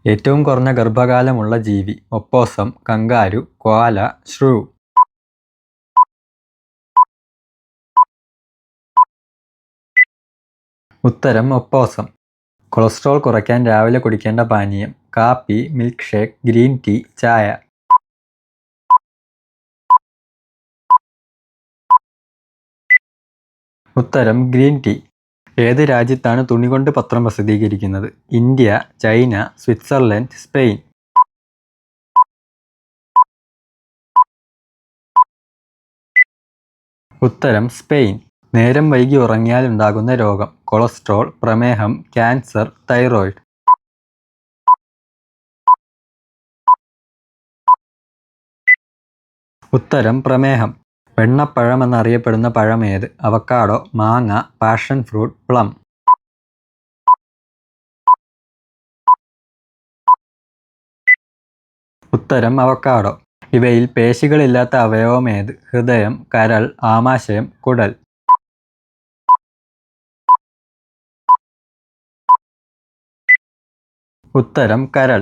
ഏറ്റവും കുറഞ്ഞ ഗർഭകാലമുള്ള ജീവി: ഒപ്പോസം, കങ്കാരു, കോഅല, ഷ്രൂ. ഉത്തരം ഒപ്പോസം. കൊളസ്ട്രോൾ കുറയ്ക്കാൻ രാവിലെ കുടിക്കേണ്ട പാനീയം: കാപ്പി, മിൽക്ക് ഷേക്ക്, ഗ്രീൻ ടീ, ചായ. ഉത്തരം ഗ്രീൻ ടീ. ഏത് രാജ്യത്താണ് തുണികൊണ്ട് പത്രം പ്രസിദ്ധീകരിക്കുന്നത്? India, China, Switzerland, Spain. ഉത്തരം സ്പെയിൻ. നേരം വൈകി ഉറങ്ങിയാൽ ഉണ്ടാകുന്ന രോഗം: കൊളസ്ട്രോൾ, പ്രമേഹം, ക്യാൻസർ, തൈറോയ്ഡ്. ഉത്തരം പ്രമേഹം. വെണ്ണപ്പഴം എന്നറിയപ്പെടുന്ന പഴമേത്? അവക്കാഡോ, മാങ്ങ, പാഷൻ ഫ്രൂട്ട്, പ്ലം. ഉത്തരം അവക്കാഡോ. ഇവയിൽ പേശികളില്ലാത്ത അവയവമേത്? ഹൃദയം, കരൾ, ആമാശയം, കുടൽ. ഉത്തരം കരൾ.